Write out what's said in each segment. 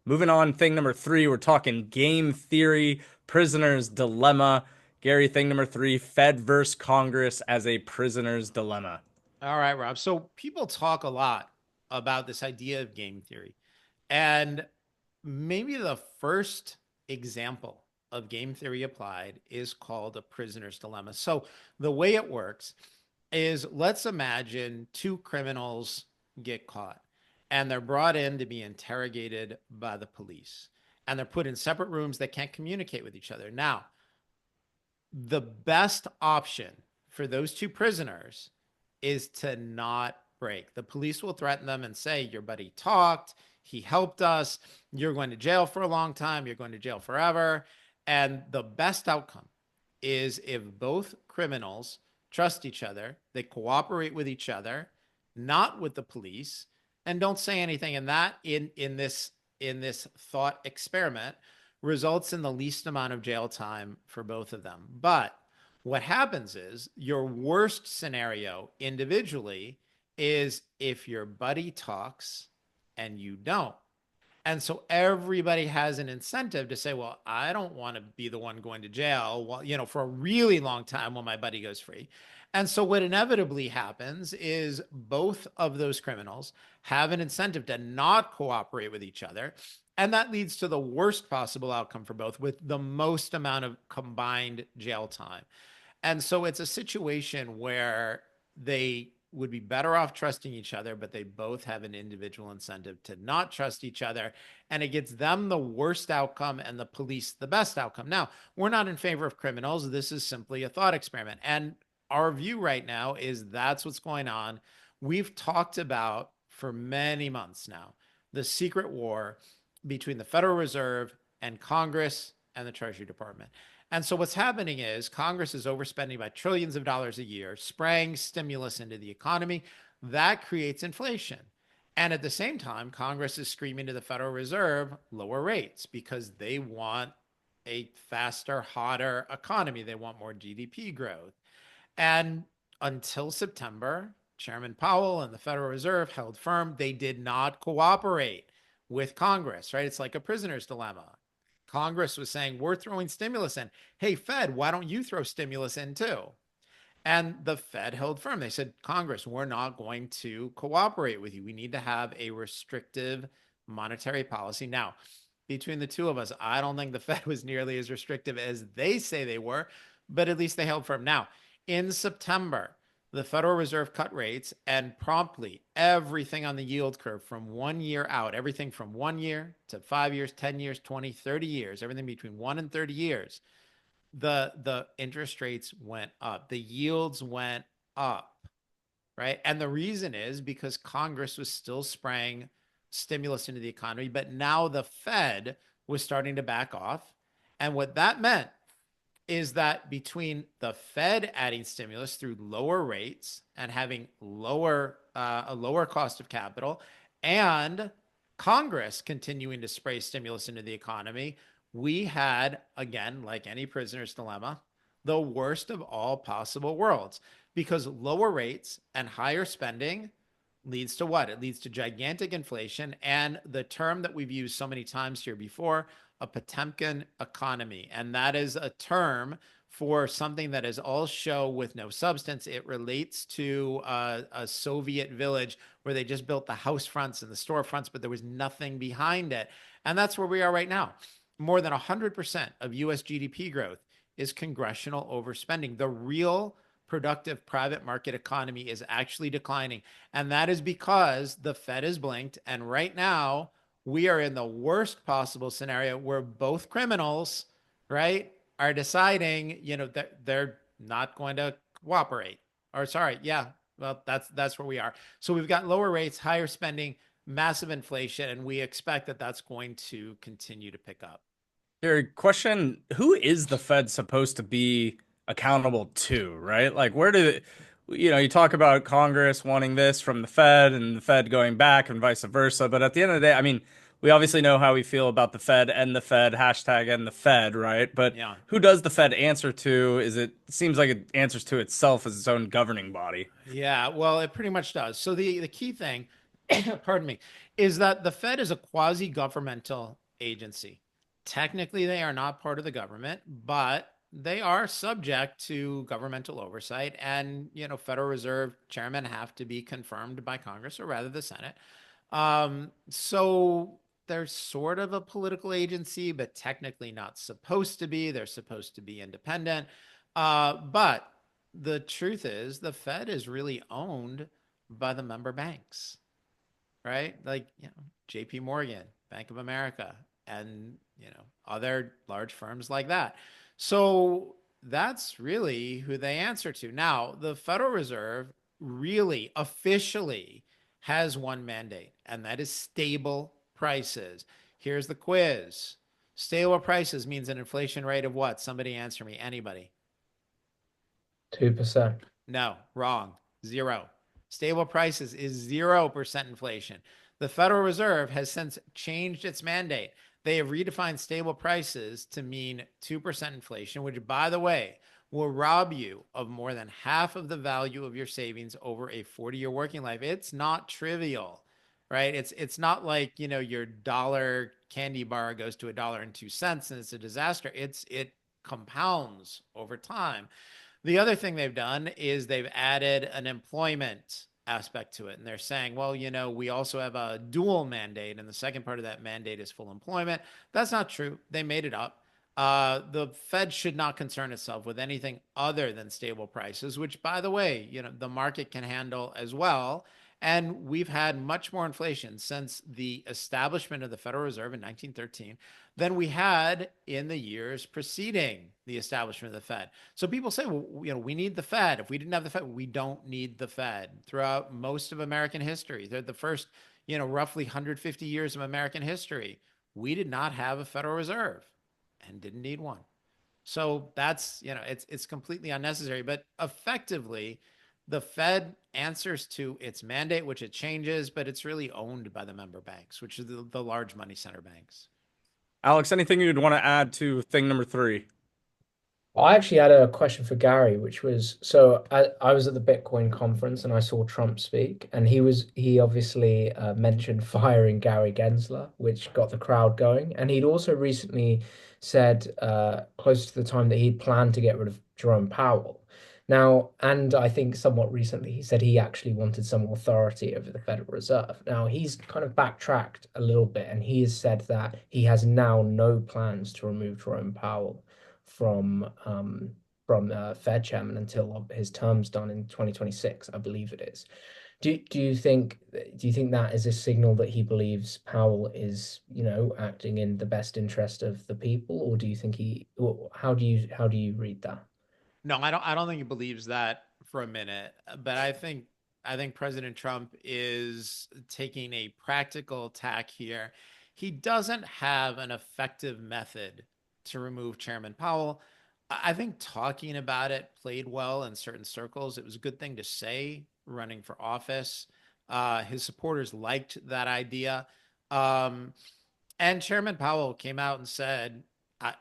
Moving on, thing number three, we're talking game theory, prisoner's dilemma. Gary, thing number three, Fed versus Congress as a prisoner's dilemma. All right, Rob. So people talk a lot about this idea of game theory. And maybe the first example of game theory applied is called a prisoner's dilemma. So the way it works is, let's imagine two criminals get caught and they're brought in to be interrogated by the police. And they're put in separate rooms that can't communicate with each other. Now, the best option for those two prisoners is to not break. The police will threaten them and say, your buddy talked, he helped us, you're going to jail for a long time, you're going to jail forever. And the best outcome is if both criminals trust each other, they cooperate with each other, not with the police, and don't say anything. And that in this thought experiment results in the least amount of jail time for both of them. But what happens is, your worst scenario individually is if your buddy talks and you don't. And so everybody has an incentive to say, well, I don't want to be the one going to jail, for a really long time while my buddy goes free. And so what inevitably happens is both of those criminals have an incentive to not cooperate with each other. And that leads to the worst possible outcome for both, with the most amount of combined jail time. And so it's a situation where they would be better off trusting each other, but they both have an individual incentive to not trust each other. And it gets them the worst outcome and the police the best outcome. Now, we're not in favor of criminals. This is simply a thought experiment. And our view right now is that's what's going on. We've talked about for many months now the secret war between the Federal Reserve and Congress and the Treasury Department. And so what's happening is Congress is overspending by trillions of dollars a year, spraying stimulus into the economy. That creates inflation. And at the same time, Congress is screaming to the Federal Reserve, lower rates, because they want a faster, hotter economy. They want more GDP growth. And until September, Chairman Powell and the Federal Reserve held firm. They did not cooperate with Congress, right? It's like a prisoner's dilemma. Congress was saying, we're throwing stimulus in. Hey, Fed, why don't you throw stimulus in too? And the Fed held firm. They said, Congress, we're not going to cooperate with you. We need to have a restrictive monetary policy. Now, between the two of us, I don't think the Fed was nearly as restrictive as they say they were, but at least they held firm. Now, in September, the Federal Reserve cut rates, and promptly everything on the yield curve from 1 year out, everything from 1 year to 5 years, 10 years, 20, 30 years, everything between 1 and 30 years, the interest rates went up. The yields went up, right? And the reason is because Congress was still spraying stimulus into the economy, but now the Fed was starting to back off. And what that meant is that between the Fed adding stimulus through lower rates and having a lower cost of capital, and Congress continuing to spray stimulus into the economy, we had, again, like any prisoner's dilemma, the worst of all possible worlds. Because lower rates and higher spending leads to what? It leads to gigantic inflation, and the term that we've used so many times here before, a Potemkin economy. And that is a term for something that is all show with no substance. It relates to a Soviet village where they just built the house fronts and the storefronts, but there was nothing behind it. And that's where we are right now. More than 100% of US GDP growth is congressional overspending. The real productive private market economy is actually declining. And that is because the Fed has blinked. And right now, we are in the worst possible scenario where both criminals, right, are deciding, that they're not going to cooperate. Or sorry, yeah, well, that's where we are. So we've got lower rates, higher spending, massive inflation, and we expect that that's going to continue to pick up. Your question, who is the Fed supposed to be accountable to, right? Like, where do, you talk about Congress wanting this from the Fed and the Fed going back and vice versa. But at the end of the day, I mean, we obviously know how we feel about the Fed and the Fed, hashtag and the Fed, right? But Yeah. who does the Fed answer to? It seems like it answers to itself as its own governing body. Yeah, well, it pretty much does. So the key thing pardon me, is that the Fed is a quasi-governmental agency. Technically, they are not part of the government, but they are subject to governmental oversight. And, Federal Reserve chairmen have to be confirmed by Congress, or rather the Senate. So they're sort of a political agency, but technically not supposed to be. They're supposed to be independent. But the truth is, the Fed is really owned by the member banks, right? Like, JP Morgan, Bank of America, and, other large firms like that. So that's really who they answer to. Now, the Federal Reserve really officially has one mandate, and that is stable prices. Here's the quiz. Stable prices means an inflation rate of what? Somebody answer me. Anybody? 2%. No, wrong. Zero. Stable prices is 0% inflation. The Federal Reserve has since changed its mandate. They have redefined stable prices to mean 2% inflation, which, by the way, will rob you of more than half of the value of your savings over a 40-year working life. It's not trivial, right? It's not like, your dollar candy bar goes to $1.02 and it's a disaster. It compounds over time. The other thing they've done is they've added an employment aspect to it. And they're saying, well, we also have a dual mandate. And the second part of that mandate is full employment. That's not true. They made it up. The Fed should not concern itself with anything other than stable prices, which, by the way, the market can handle as well. And we've had much more inflation since the establishment of the Federal Reserve in 1913 than we had in the years preceding the establishment of the Fed. So people say, well, we need the Fed. If we didn't have the Fed, we don't need the Fed. Throughout most of American history, the first, roughly 150 years of American history, we did not have a Federal Reserve and didn't need one. So that's, it's completely unnecessary. But effectively, the Fed answers to its mandate, which it changes, but it's really owned by the member banks, which is the large money center banks. Alex, anything you'd want to add to thing number three? I actually had a question for Gary, which was so I was at the Bitcoin conference and I saw Trump speak, and he obviously mentioned firing Gary Gensler, which got the crowd going. And he'd also recently said close to the time that he'd planned to get rid of Jerome Powell. Now, and I think somewhat recently he said he actually wanted some authority over the Federal Reserve. Now, he's kind of backtracked a little bit and he has said that he has now no plans to remove Jerome Powell from Fed chairman until his term's done in 2026, I believe it is. Do you think that is a signal that he believes Powell is, acting in the best interest of the people, or do you think how do you read that? No, I don't think he believes that for a minute. But I think President Trump is taking a practical tack here. He doesn't have an effective method to remove Chairman Powell. I think talking about it played well in certain circles. It was a good thing to say running for office. His supporters liked that idea. Um, and Chairman Powell came out and said,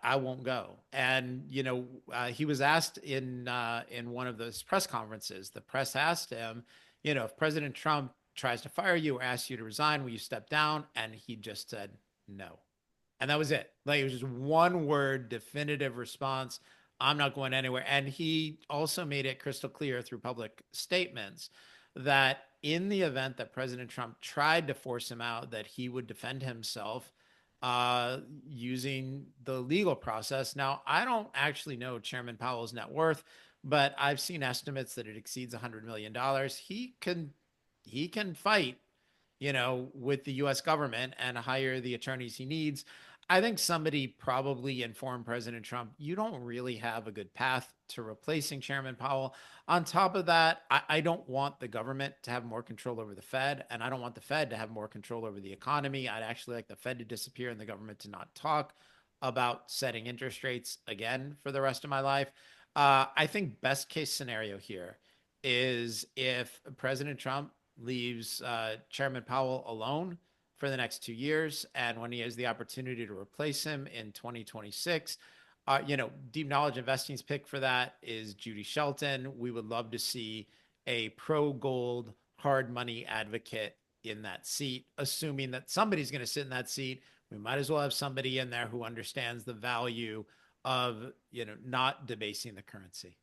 I won't go. And he was asked in one of those press conferences. The press asked him, if President Trump tries to fire you or asks you to resign, will you step down? And he just said no. And that was it. Like, it was just one word, definitive response. I'm not going anywhere. And he also made it crystal clear through public statements that in the event that President Trump tried to force him out, that he would defend himself using the legal process. Now, I don't actually know Chairman Powell's net worth, but I've seen estimates that it exceeds $100 million. He can fight, with the U.S. government and hire the attorneys he needs. I think somebody probably informed President Trump, you don't really have a good path to replacing Chairman Powell. On top of that, I don't want the government to have more control over the Fed, and I don't want the Fed to have more control over the economy. I'd actually like the Fed to disappear and the government to not talk about setting interest rates again for the rest of my life. I think best case scenario here is if President Trump leaves Chairman Powell alone for the next 2 years. And when he has the opportunity to replace him in 2026, Deep Knowledge Investing's pick for that is Judy Shelton. We would love to see a pro gold hard money advocate in that seat, assuming that somebody's going to sit in that seat. We might as well have somebody in there who understands the value of, not debasing the currency.